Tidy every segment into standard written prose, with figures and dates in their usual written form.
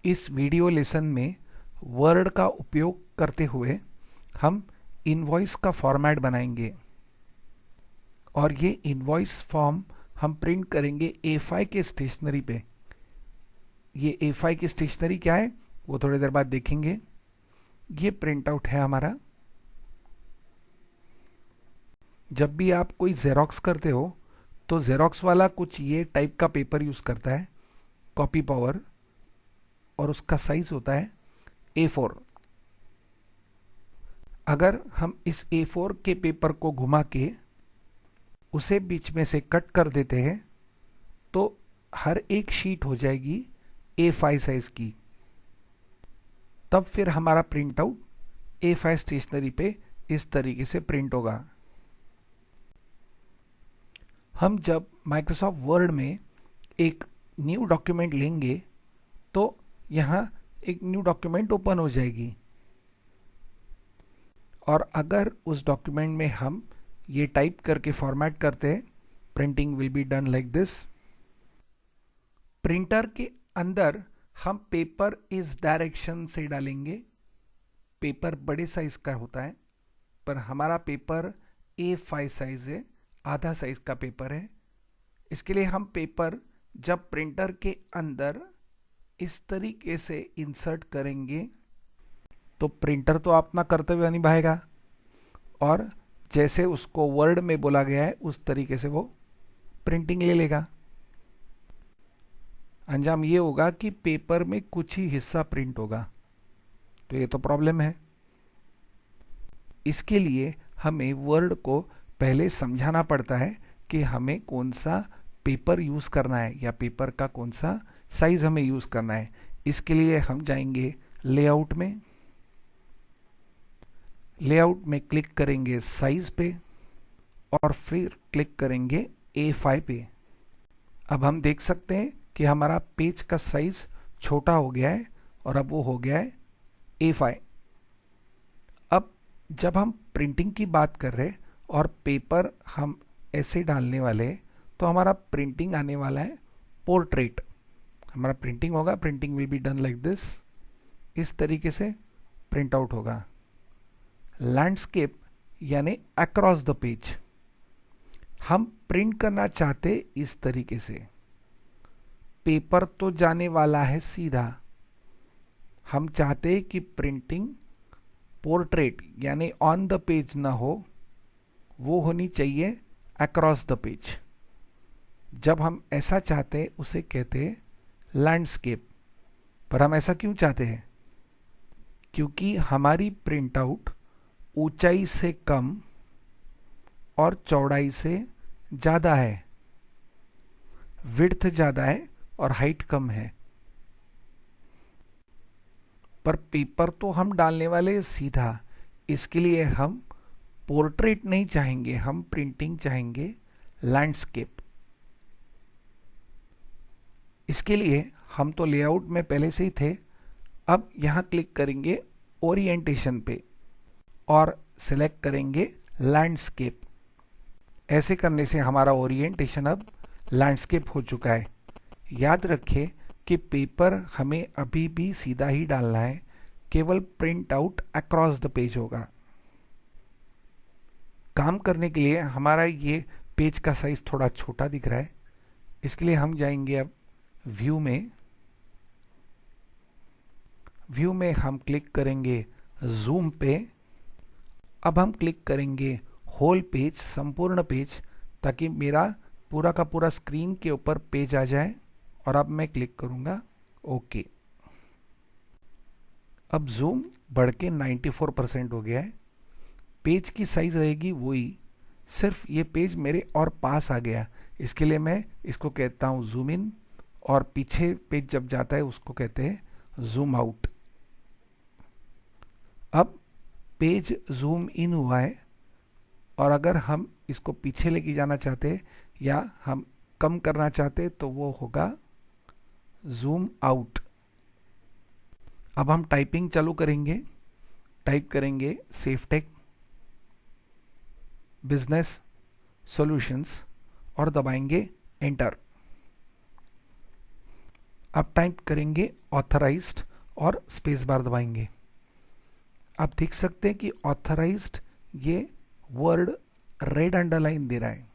इस video lesson में word का उपयोग करते हुए हम इनवॉइस का फॉर्मेट बनाएंगे और ये इनवॉइस फॉर्म हम प्रिंट करेंगे A5 के स्टेशनरी पे। ये A5 की स्टेशनरी क्या है वो थोड़ी देर बाद देखेंगे। ये प्रिंट आउट है हमारा। जब भी आप कोई जेरोक्स करते हो तो जेरोक्स वाला कुछ ये टाइप का पेपर यूज करता है, कॉपी पावर, और उसका साइज होता है A4। अगर हम इस A4 के पेपर को घुमा के उसे बीच में से कट कर देते हैं तो हर एक शीट हो जाएगी A5 साइज की। तब फिर हमारा प्रिंट आउट A5 स्टेशनरी पे इस तरीके से प्रिंट होगा। हम जब माइक्रोसॉफ्ट वर्ड में एक न्यू डॉक्यूमेंट लेंगे तो यहाँ एक न्यू डॉक्यूमेंट ओपन हो जाएगी और अगर उस डॉक्यूमेंट में हम ये टाइप करके फॉर्मेट करते हैं, printing will be done like this. Printer के अंदर हम पेपर इस डायरेक्शन से डालेंगे। पेपर बड़े साइज का होता है पर हमारा पेपर A5 साइज है, आधा साइज का पेपर है। इसके लिए हम पेपर जब प्रिंटर के अंदर इस तरीके से इंसर्ट करेंगे तो प्रिंटर तो अपना कर्तव्य निभाएगा और जैसे उसको वर्ड में बोला गया है उस तरीके से वो प्रिंटिंग ले लेगा। अंजाम ये होगा कि पेपर में कुछ ही हिस्सा प्रिंट होगा, तो ये तो प्रॉब्लम है। इसके लिए हमें वर्ड को पहले समझाना पड़ता है कि हमें कौन सा पेपर यूज करना है या पेपर का कौन सा साइज हमें यूज करना है। इसके लिए हम जाएंगे लेआउट में, लेआउट में क्लिक करेंगे साइज पे और फिर क्लिक करेंगे A5 पे। अब हम देख सकते हैं कि हमारा पेज का साइज छोटा हो गया है और अब वो हो गया है A5। अब जब हम प्रिंटिंग की बात कर रहे हैं और पेपर हम ऐसे डालने वाले तो हमारा प्रिंटिंग आने वाला है पोर्ट्रेट। हमारा प्रिंटिंग होगा, printing will be done like this. इस तरीके से प्रिंट आउट होगा। लैंडस्केप यानी अक्रॉस द पेज हम प्रिंट करना चाहते इस तरीके से। पेपर तो जाने वाला है सीधा, हम चाहते हैं कि प्रिंटिंग पोर्ट्रेट यानी ऑन द पेज ना हो, वो होनी चाहिए अक्रॉस द पेज। जब हम ऐसा चाहते हैं उसे कहते हैं लैंडस्केप। पर हम ऐसा क्यों चाहते हैं? क्योंकि हमारी प्रिंट आउट ऊंचाई से कम और चौड़ाई से ज़्यादा है, विड्थ ज़्यादा है और हाइट कम है। पर पेपर तो हम डालने वाले सीधा, इसके लिए हम पोर्ट्रेट नहीं चाहेंगे, हम प्रिंटिंग चाहेंगे लैंडस्केप। इसके लिए हम तो लेआउट में पहले से ही थे। अब यहाँ क्लिक करेंगे ओरिएंटेशन पे और सिलेक्ट करेंगे लैंडस्केप। ऐसे करने से हमारा ओरिएंटेशन अब लैंडस्केप हो चुका है। याद रखें कि पेपर हमें अभी भी सीधा ही डालना है, केवल print out across the page होगा। काम करने के लिए हमारा ये पेज का साइज थोड़ा छोटा दिख रहा है, इसके लिए हम जाएंगे अब व्यू में। व्यू में हम क्लिक करेंगे जूम पे। अब हम क्लिक करेंगे होल पेज, संपूर्ण पेज, ताकि मेरा पूरा का पूरा स्क्रीन के ऊपर पेज आ जाए। और अब मैं क्लिक करूंगा ओके। अब जूम बढ़ के 94% हो गया है। पेज की साइज रहेगी वही, सिर्फ ये पेज मेरे और पास आ गया। इसके लिए मैं इसको कहता हूँ जूम इन और पीछे पेज जब जाता है उसको कहते हैं जूम आउट। अब पेज जूम इन हुआ है और अगर हम इसको पीछे लेके जाना चाहते या हम कम करना चाहते तो वो होगा जूम आउट। अब हम टाइपिंग चालू करेंगे। टाइप करेंगे सेफटेक बिजनेस सॉल्यूशंस और दबाएंगे एंटर। अब टाइप करेंगे ऑथराइज्ड और स्पेस बार दबाएंगे। आप देख सकते हैं कि ऑथराइज्ड ये वर्ड रेड अंडरलाइन दे रहा है,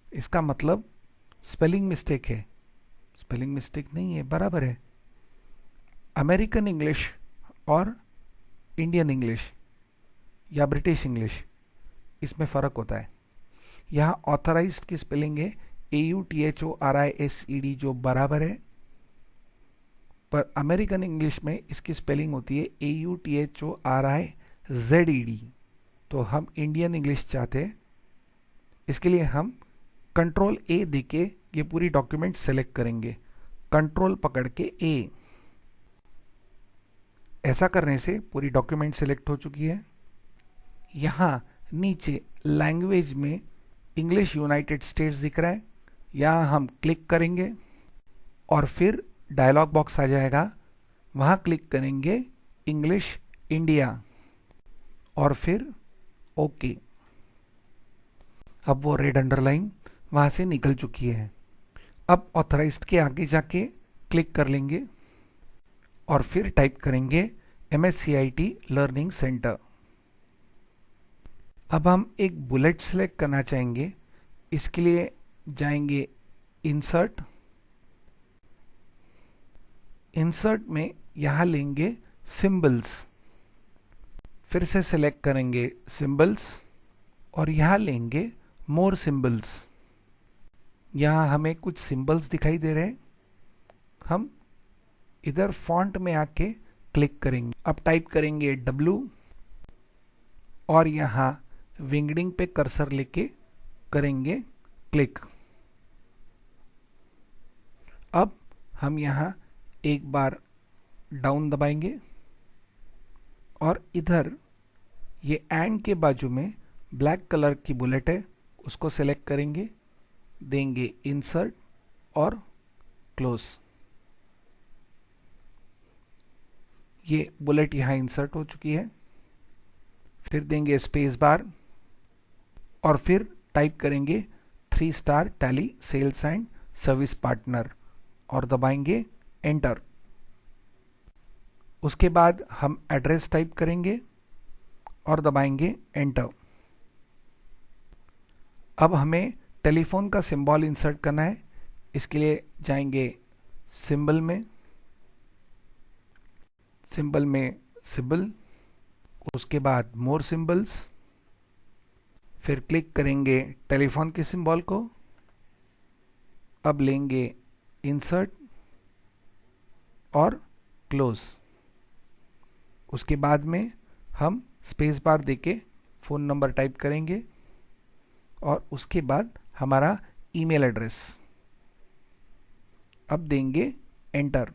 इसका मतलब स्पेलिंग मिस्टेक है। स्पेलिंग मिस्टेक नहीं है, बराबर है। अमेरिकन इंग्लिश और इंडियन इंग्लिश या ब्रिटिश इंग्लिश, इसमें फ़र्क होता है। यहाँ ऑथराइज्ड की स्पेलिंग है AUTHORISED जो बराबर है, पर अमेरिकन इंग्लिश में इसकी स्पेलिंग होती है AUTHORIZED। तो हम इंडियन इंग्लिश चाहते हैं, इसके लिए हम कंट्रोल A देके ये पूरी डॉक्यूमेंट सेलेक्ट करेंगे, कंट्रोल पकड़ के A। ऐसा करने से पूरी डॉक्यूमेंट सेलेक्ट हो चुकी है। यहाँ नीचे लैंग्वेज में इंग्लिश यूनाइटेड स्टेट्स दिख रहा है, यहाँ हम क्लिक करेंगे और फिर डायलॉग बॉक्स आ जाएगा, वहाँ क्लिक करेंगे इंग्लिश इंडिया और फिर ओके। अब वो रेड अंडरलाइन वहाँ से निकल चुकी है। अब ऑथराइज्ड के आगे जाके क्लिक कर लेंगे और फिर टाइप करेंगे MSCIT लर्निंग सेंटर। अब हम एक बुलेट सेलेक्ट करना चाहेंगे, इसके लिए जाएंगे इंसर्ट। इंसर्ट में यहाँ लेंगे सिंबल्स, फिर से सेलेक्ट करेंगे सिंबल्स और यहाँ लेंगे मोर सिंबल्स। यहाँ हमें कुछ सिंबल्स दिखाई दे रहे हैं, हम इधर फॉन्ट में आके क्लिक करेंगे। अब टाइप करेंगे W और यहाँ विंगडिंग पे कर्सर लेके करेंगे क्लिक। अब हम यहाँ एक बार डाउन दबाएंगे और इधर ये एंड के बाजू में ब्लैक कलर की बुलेट है, उसको सेलेक्ट करेंगे, देंगे इंसर्ट और क्लोज। ये बुलेट यहाँ इंसर्ट हो चुकी है। फिर देंगे स्पेस बार और फिर टाइप करेंगे 3 star Tally sales and service partner और दबाएंगे एंटर। उसके बाद हम एड्रेस टाइप करेंगे और दबाएंगे एंटर। अब हमें टेलीफोन का सिंबल इंसर्ट करना है, इसके लिए जाएंगे सिंबल में, सिंबल में सिंबल, उसके बाद मोर सिंबल्स, फिर क्लिक करेंगे टेलीफोन के सिंबल को। अब लेंगे इंसर्ट और क्लोज। उसके बाद में हम स्पेस बार देके फ़ोन नंबर टाइप करेंगे और उसके बाद हमारा ईमेल एड्रेस। अब देंगे एंटर।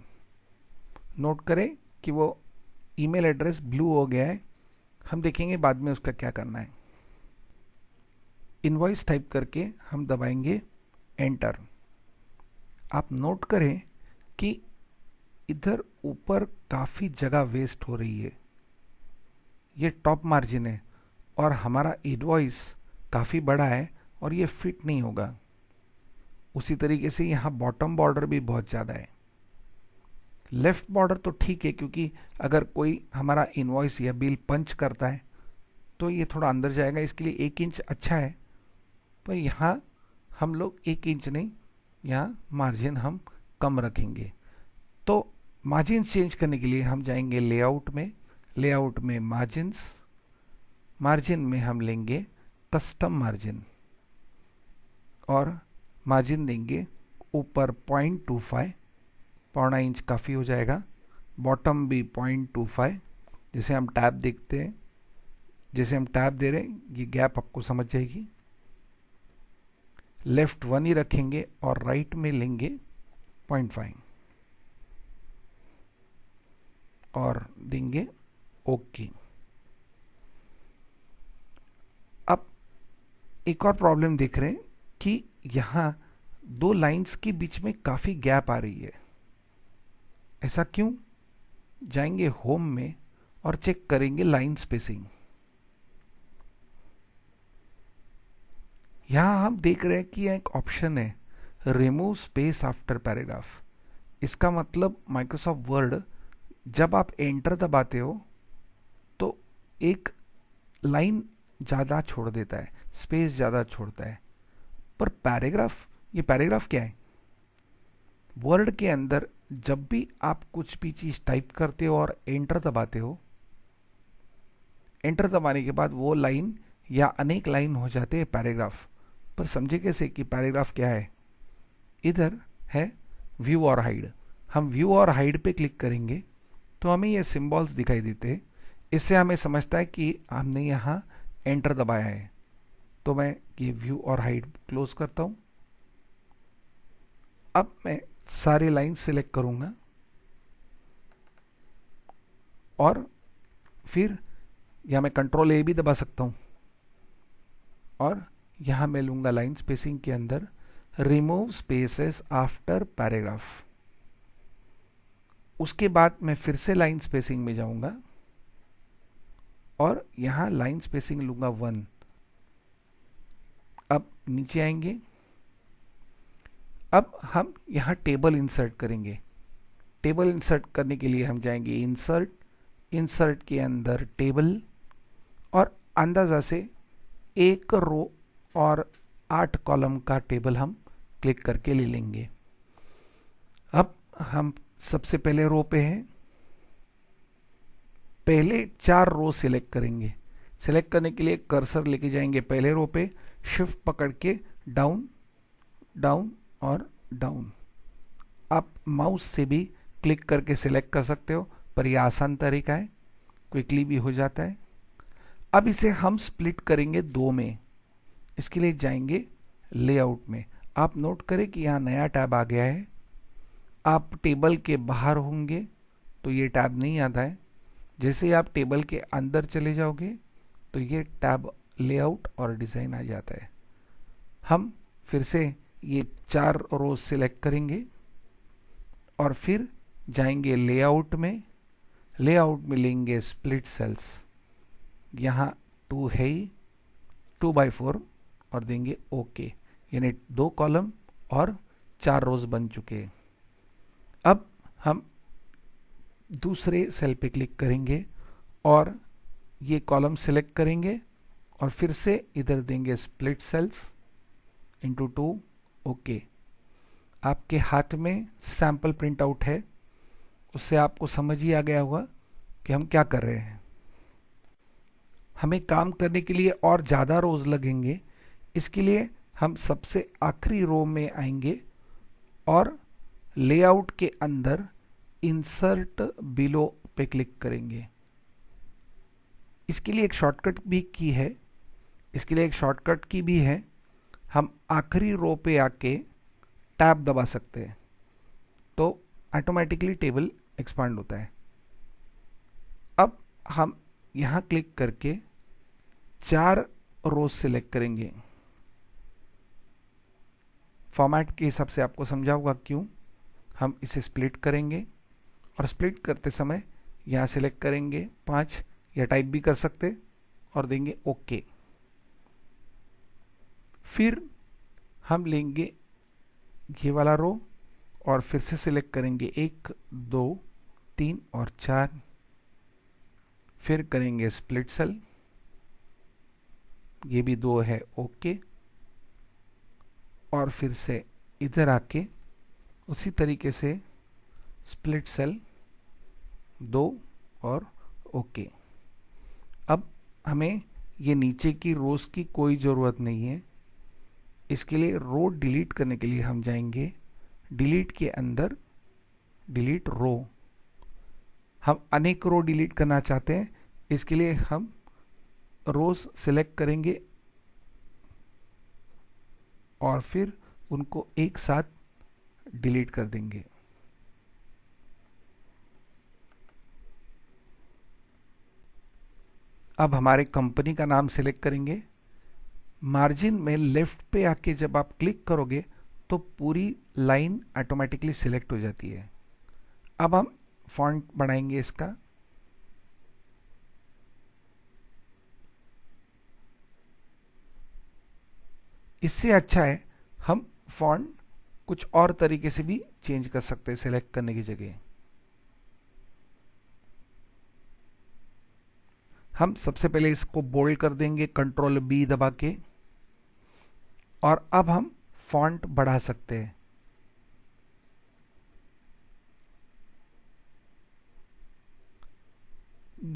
नोट करें कि वो ईमेल एड्रेस ब्लू हो गया है, हम देखेंगे बाद में उसका क्या करना है। इनवॉइस टाइप करके हम दबाएंगे एंटर। आप नोट करें कि इधर ऊपर काफ़ी जगह वेस्ट हो रही है, ये टॉप मार्जिन है और हमारा इनवॉइस काफ़ी बड़ा है और ये फिट नहीं होगा। उसी तरीके से यहाँ बॉटम बॉर्डर भी बहुत ज़्यादा है। लेफ्ट बॉर्डर तो ठीक है, क्योंकि अगर कोई हमारा इनवॉइस या बिल पंच करता है तो ये थोड़ा अंदर जाएगा, इसके लिए 1 इंच अच्छा है। पर यहाँ हम लोग 1 इंच नहीं, यहाँ मार्जिन हम कम रखेंगे। तो मार्जिन चेंज करने के लिए हम जाएंगे लेआउट में, लेआउट में मार्जिन्स, मार्जिन में हम लेंगे कस्टम मार्जिन और मार्जिन देंगे ऊपर 0.25, पौना इंच काफ़ी हो जाएगा। बॉटम भी 0.25। जैसे हम टैब देखते हैं, जैसे हम टैब दे रहे हैं, ये गैप आपको समझ जाएगी। लेफ्ट 1 ही रखेंगे और राइट में लेंगे 0.5 और देंगे ओके। अब एक और प्रॉब्लम देख रहे हैं कि यहाँ 2 लाइंस के बीच में काफ़ी गैप आ रही है। ऐसा क्यों? जाएंगे होम में और चेक करेंगे लाइन स्पेसिंग। यहाँ हम देख रहे हैं कि एक ऑप्शन है रिमूव स्पेस आफ्टर पैराग्राफ। इसका मतलब माइक्रोसॉफ्ट वर्ड जब आप एंटर दबाते हो तो एक लाइन ज़्यादा छोड़ देता है, स्पेस ज़्यादा छोड़ता है। पर पैराग्राफ, ये पैराग्राफ क्या है? वर्ड के अंदर जब भी आप कुछ भी चीज़ टाइप करते हो और एंटर दबाते हो, एंटर दबाने के बाद वो लाइन या अनेक लाइन हो जाते हैं पैराग्राफ। पर समझे कैसे कि पैराग्राफ क्या है? इधर है व्यू और हाइड। हम व्यू और हाइड पे क्लिक करेंगे तो हमें ये सिंबल्स दिखाई देते हैं। इससे हमें समझता है कि हमने यहाँ एंटर दबाया है। तो मैं ये व्यू और हाइड क्लोज करता हूँ। अब मैं सारे लाइन सिलेक्ट करूँगा और फिर यहाँ मैं कंट्रोल ए भी दबा सकता हूँ और यहाँ मैं लूँगा लाइन स्पेसिंग के अंदर रिमूव स्पेसेस आफ्टर पैराग्राफ। उसके बाद मैं फिर से लाइन स्पेसिंग में जाऊँगा और यहाँ लाइन स्पेसिंग लूँगा 1। अब नीचे आएंगे। अब हम यहाँ टेबल इंसर्ट करेंगे। टेबल इंसर्ट करने के लिए हम जाएंगे इंसर्ट, इंसर्ट के अंदर टेबल और अंदाज़ा से 1 रो और 8 कॉलम का टेबल हम क्लिक करके ले लेंगे। अब हम सबसे पहले रो पे हैं। पहले 4 रो सिलेक्ट करेंगे। सिलेक्ट करने के लिए कर्सर लेके जाएंगे पहले रो पे, शिफ्ट पकड़ के डाउन, डाउन और डाउन। आप माउस से भी क्लिक करके सिलेक्ट कर सकते हो, पर यह आसान तरीका है, क्विकली भी हो जाता है। अब इसे हम स्प्लिट करेंगे 2 में। इसके लिए जाएंगे लेआउट में। आप नोट करें कि यहाँ नया टैब आ गया है। आप टेबल के बाहर होंगे तो ये टैब नहीं आता है। जैसे ही आप टेबल के अंदर चले जाओगे तो ये टैब लेआउट और डिज़ाइन आ जाता है। हम फिर से ये 4 रोज सिलेक्ट करेंगे और फिर जाएंगे लेआउट में। लेआउट में लेंगे स्प्लिट सेल्स, यहाँ 2 है ही, 2/4 और देंगे ओके। यानी 2 कॉलम और 4 रोज बन चुके हैं। अब हम दूसरे सेल पे क्लिक करेंगे और ये कॉलम सिलेक्ट करेंगे और फिर से इधर देंगे स्प्लिट सेल्स इंटू 2 ओके। आपके हाथ में सैंपल प्रिंट आउट है, उससे आपको समझ ही आ गया होगा कि हम क्या कर रहे हैं। हमें काम करने के लिए और ज़्यादा रोज लगेंगे। इसके लिए हम सबसे आखिरी रो में आएंगे और लेआउट के अंदर इंसर्ट बिलो पे क्लिक करेंगे। इसके लिए एक शॉर्टकट भी की है, इसके लिए एक शॉर्टकट की भी है। हम आखिरी रो पे आके टैब दबा सकते हैं तो ऑटोमेटिकली टेबल एक्सपांड होता है। अब हम यहाँ क्लिक करके 4 रोज सिलेक्ट करेंगे। फॉर्मेट के हिसाब से आपको समझा होगा क्यों। हम इसे स्प्लिट करेंगे और स्प्लिट करते समय यहाँ सिलेक्ट करेंगे 5 या टाइप भी कर सकते और देंगे ओके। फिर हम लेंगे ये वाला रो और फिर से सिलेक्ट करेंगे 1, 2, 3 और 4। फिर करेंगे स्प्लिट सेल, ये भी 2 है ओके। और फिर से इधर आके उसी तरीके से स्प्लिट सेल 2 और ओके। अब हमें ये नीचे की रोज की कोई ज़रूरत नहीं है। इसके लिए रो डिलीट करने के लिए हम जाएंगे डिलीट के अंदर डिलीट रो। हम अनेक रो डिलीट करना चाहते हैं, इसके लिए हम रोज सिलेक्ट करेंगे और फिर उनको एक साथ डिलीट कर देंगे। अब हमारे कंपनी का नाम सिलेक्ट करेंगे। मार्जिन में लेफ्ट पे आके जब आप क्लिक करोगे तो पूरी लाइन ऑटोमेटिकली सिलेक्ट हो जाती है। अब हम फॉन्ट बढ़ाएंगे इसका। इससे अच्छा है हम फॉन्ट कुछ और तरीके से भी चेंज कर सकते हैं सिलेक्ट करने की जगह। हम सबसे पहले इसको बोल्ड कर देंगे कंट्रोल बी दबा के, और अब हम फॉन्ट बढ़ा सकते हैं।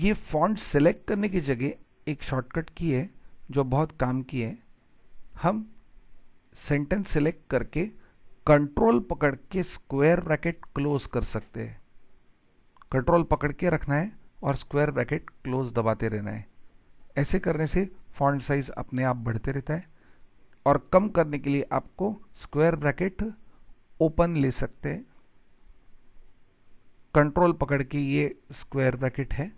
ये फॉन्ट सिलेक्ट करने की जगह एक शॉर्टकट की है जो बहुत काम की है। हम सेंटेंस सिलेक्ट करके कंट्रोल पकड़ के स्क्वायर ब्रैकेट क्लोज कर सकते हैं। कंट्रोल पकड़ के रखना है और स्क्वायर ब्रैकेट क्लोज दबाते रहना है। ऐसे करने से फॉन्ट साइज अपने आप बढ़ते रहता है। और कम करने के लिए आपको स्क्वायर ब्रैकेट ओपन ले सकते हैं। कंट्रोल पकड़ के ये स्क्वायर ब्रैकेट है,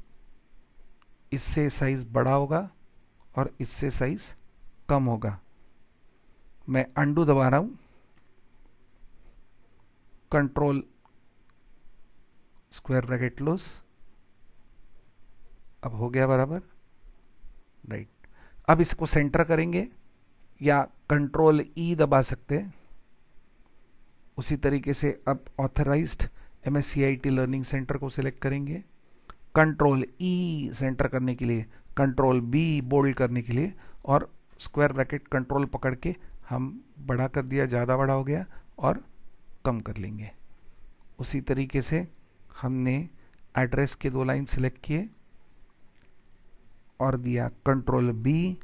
इससे साइज बड़ा होगा और इससे साइज कम होगा। मैं अंडू दबा रहा हूं, कंट्रोल स्क्वायर ब्रैकेट क्लोज, अब हो गया बराबर, राइट। अब इसको सेंटर करेंगे या कंट्रोल ई दबा सकते हैं। उसी तरीके से अब ऑथराइज्ड MSCIT लर्निंग सेंटर को सिलेक्ट करेंगे, कंट्रोल ई सेंटर करने के लिए, कंट्रोल बी बोल्ड करने के लिए, और स्क्वायर ब्रैकेट कंट्रोल पकड़ के हम बड़ा कर दिया, ज़्यादा बड़ा हो गया, और कम कर लेंगे। उसी तरीके से हमने एड्रेस के 2 लाइन सिलेक्ट किए और दिया कंट्रोल बी,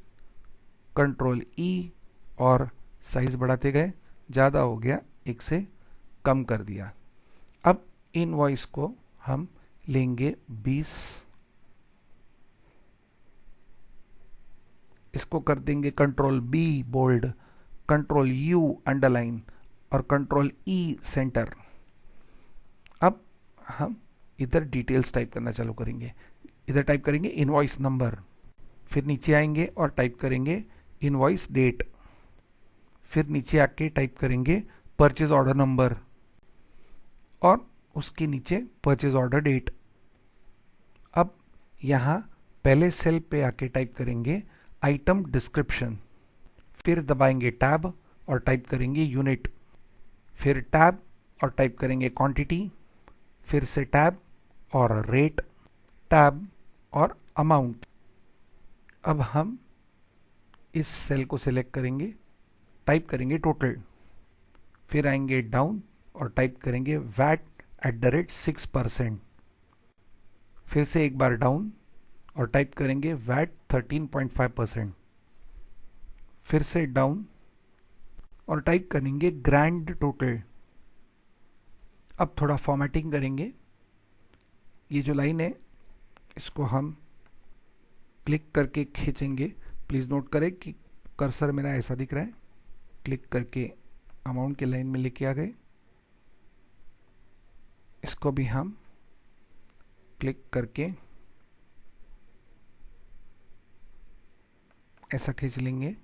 कंट्रोल ई, और साइज बढ़ाते गए, ज़्यादा हो गया, एक से कम कर दिया। अब इनवॉइस को हम लेंगे 20, इसको कर देंगे control B bold, control U underline और कंट्रोल ई सेंटर। अब हम इधर डिटेल्स टाइप करना चालू करेंगे। इधर टाइप करेंगे इनवॉइस नंबर, फिर नीचे आएंगे और टाइप करेंगे इनवॉइस डेट, फिर नीचे आके टाइप करेंगे परचेज ऑर्डर नंबर और उसके नीचे परचेज ऑर्डर डेट। अब यहाँ पहले सेल पे आके टाइप करेंगे आइटम डिस्क्रिप्शन, फिर दबाएंगे टैब और टाइप करेंगे यूनिट, फिर टैब और टाइप करेंगे क्वांटिटी, फिर से टैब और रेट, टैब और अमाउंट। अब हम इस सेल को सिलेक्ट करेंगे, टाइप करेंगे टोटल, फिर आएंगे डाउन और टाइप करेंगे VAT@6%, फिर से एक बार डाउन और टाइप करेंगे VAT 13.5%, फिर से डाउन और टाइप करेंगे ग्रैंड टोटल। अब थोड़ा फॉर्मेटिंग करेंगे। ये जो लाइन है इसको हम क्लिक करके खींचेंगे। प्लीज़ नोट करें कि कर्सर मेरा ऐसा दिख रहा है। क्लिक करके अमाउंट के लाइन में लेके आ गए। इसको भी हम क्लिक करके ऐसा खींच लेंगे।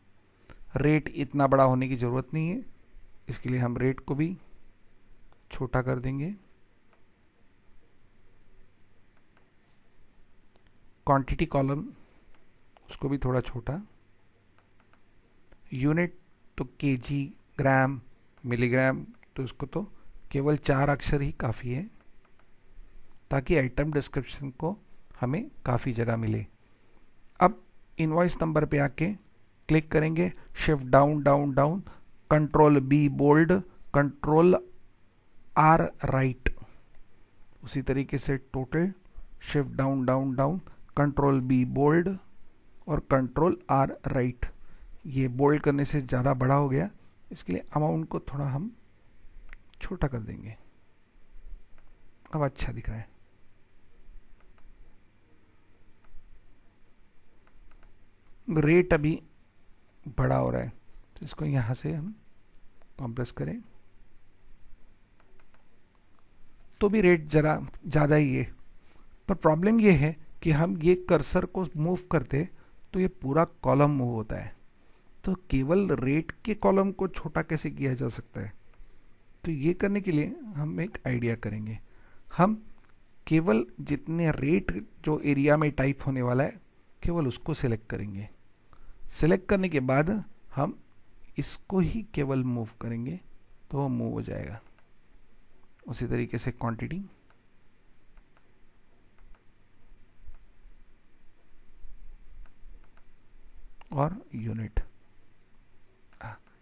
रेट इतना बड़ा होने की ज़रूरत नहीं है, इसके लिए हम रेट को भी छोटा कर देंगे। क्वांटिटी कॉलम उसको भी थोड़ा छोटा। यूनिट तो केजी, ग्राम, मिलीग्राम, तो उसको तो केवल 4 अक्षर ही काफ़ी है ताकि आइटम डिस्क्रिप्शन को हमें काफ़ी जगह मिले। अब इनवॉइस नंबर पे आके क्लिक करेंगे, shift down down down, control B bold, control R right. उसी तरीके से total, shift down down down, control B bold और कंट्रोल आर राइट। ये बोल्ड करने से ज़्यादा बड़ा हो गया, इसके लिए अमाउंट को थोड़ा हम छोटा कर देंगे। अब अच्छा दिख रहा है। रेट अभी बड़ा हो रहा है तो इसको यहाँ से हम कंप्रेस करें तो भी रेट जरा ज़्यादा ही है। पर प्रॉब्लम ये है कि हम ये कर्सर को मूव करते तो ये पूरा कॉलम मूव होता है, तो केवल रेट के कॉलम को छोटा कैसे किया जा सकता है। तो ये करने के लिए हम एक आइडिया करेंगे। हम केवल जितने रेट जो एरिया में टाइप होने वाला है केवल उसको सिलेक्ट करेंगे। सिलेक्ट करने के बाद हम इसको ही केवल मूव करेंगे तो वो मूव हो जाएगा। उसी तरीके से क्वांटिटी, और यूनिट।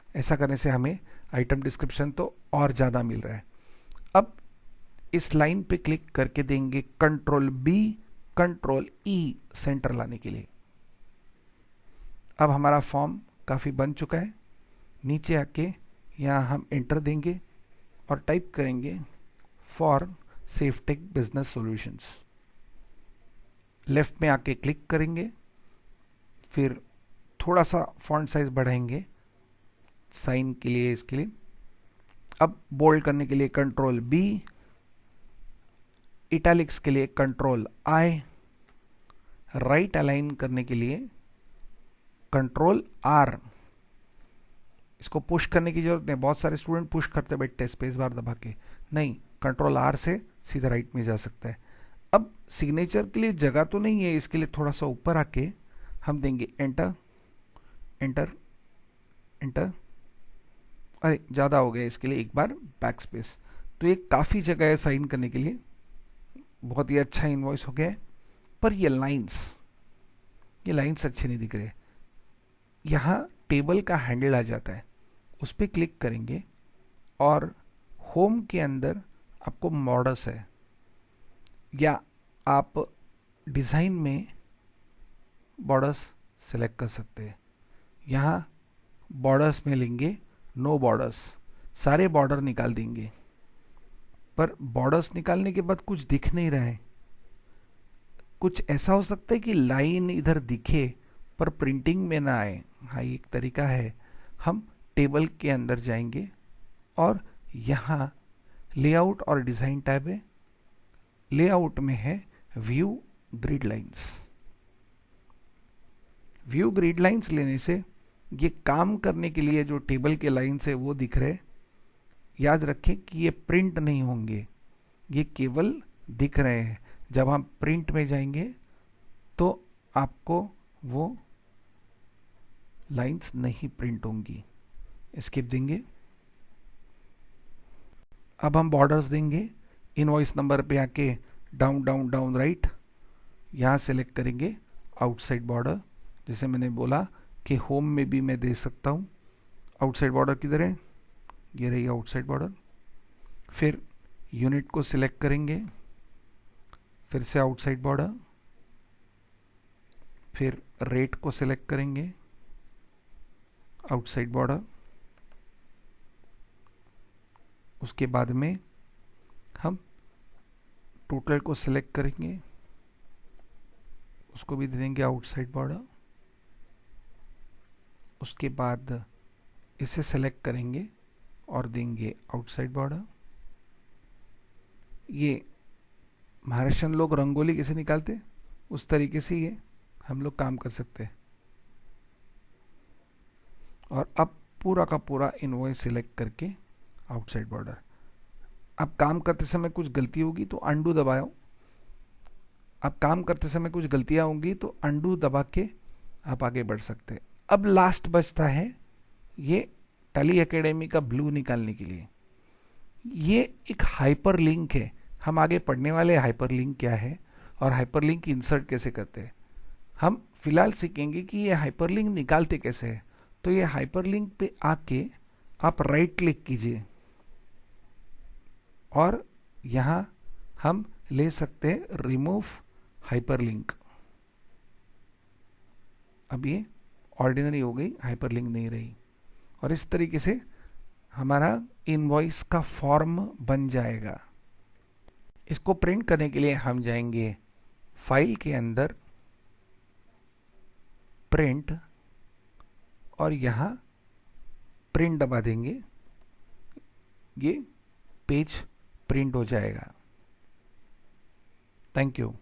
ऐसा करने से हमें आइटम डिस्क्रिप्शन तो और ज़्यादा मिल रहा है। अब इस लाइन पे क्लिक करके देंगे control B, control E centre लाने के लिए। अब हमारा फॉर्म काफ़ी बन चुका है। नीचे आके यहाँ हम एंटर देंगे और टाइप करेंगे for Safetech business solutions. Left में आके क्लिक करेंगे, फिर थोड़ा सा फॉन्ट साइज बढ़ाएंगे साइन के लिए, इसके लिए। अब बोल्ड करने के लिए कंट्रोल बी, इटैलिक्स के लिए कंट्रोल आई, राइट अलाइन करने के लिए कंट्रोल आर। इसको पुश करने की जरूरत नहीं, बहुत सारे स्टूडेंट पुश करते बैठते स्पेस बार दबा के, नहीं, कंट्रोल आर से सीधा राइट में जा सकता है। अब सिग्नेचर के लिए जगह तो नहीं है, इसके लिए थोड़ा सा ऊपर आके हम देंगे एंटर, एंटर, एंटर। अरे ज़्यादा हो गया, इसके लिए एक बार बैक स्पेस। तो ये काफ़ी जगह है साइन करने के लिए, बहुत ही अच्छा इनवॉइस हो गया है। पर ये लाइंस अच्छे नहीं दिख रहे। यहाँ टेबल का हैंडल आ जाता है, उस पर क्लिक करेंगे और होम के अंदर आपको मॉडल्स है, या आप डिज़ाइन में बॉर्डर्स सेलेक्ट कर सकते हैं। यहाँ बॉर्डर्स में लेंगे नो बॉर्डर्स, सारे बॉर्डर निकाल देंगे। पर बॉर्डर्स निकालने के बाद कुछ दिख नहीं रहा है। कुछ ऐसा हो सकता है कि लाइन इधर दिखे पर प्रिंटिंग में ना आए। हाँ, ये एक तरीका है। हम टेबल के अंदर जाएंगे और यहाँ लेआउट और डिज़ाइन टैब है। लेआउट में है view grid lines. View grid lines लेने से ये काम करने के लिए जो टेबल के लाइंस है वो दिख रहे। याद रखें कि ये प्रिंट नहीं होंगे, ये केवल दिख रहे हैं। जब हम प्रिंट में जाएंगे तो आपको वो लाइंस नहीं प्रिंट होंगी। स्किप देंगे। अब हम बॉर्डर्स देंगे। इनवॉइस नंबर पे आके डाउन डाउन डाउन राइट, यहाँ सेलेक्ट करेंगे आउटसाइड बॉर्डर। जैसे मैंने बोला कि होम में भी मैं दे सकता हूँ। आउटसाइड बॉर्डर किधर है, ये रही आउटसाइड बॉर्डर। फिर यूनिट को सिलेक्ट करेंगे, फिर से आउटसाइड बॉर्डर, फिर रेट को सिलेक्ट करेंगे, आउटसाइड बॉर्डर। उसके बाद में हम टोटल को सिलेक्ट करेंगे, उसको भी दे देंगे आउटसाइड बॉर्डर। उसके बाद इसे सेलेक्ट करेंगे और देंगे आउटसाइड बॉर्डर। ये महाराष्ट्रन लोग रंगोली कैसे निकालते, उस तरीके से ये हम लोग काम कर सकते हैं। और अब पूरा का पूरा इनवॉइस सिलेक्ट करके आउटसाइड बॉर्डर। अब काम करते समय कुछ गलती होगी तो अंडू दबाओ। अब काम करते समय कुछ गलतियां होंगी तो अंडू दबा के आप आगे बढ़ सकते हैं। अब लास्ट बचता है ये टैली एकेडमी का ब्लू निकालने के लिए। ये एक हाइपरलिंक है। हम आगे पढ़ने वाले हाइपरलिंक क्या है और हाइपरलिंक इंसर्ट कैसे करते हैं। हम फिलहाल सीखेंगे कि ये हाइपरलिंक निकालते कैसे है। तो ये हाइपरलिंक पे आके आप राइट क्लिक कीजिए और यहाँ हम ले सकते हैं रिमूव हाइपरलिंक। अब ये ऑर्डिनरी हो गई, हाइपरलिंक नहीं रही। और इस तरीके से हमारा इनवॉइस का फॉर्म बन जाएगा। इसको प्रिंट करने के लिए हम जाएंगे फाइल के अंदर, प्रिंट, और यहाँ प्रिंट दबा देंगे। ये पेज प्रिंट हो जाएगा। Thank you.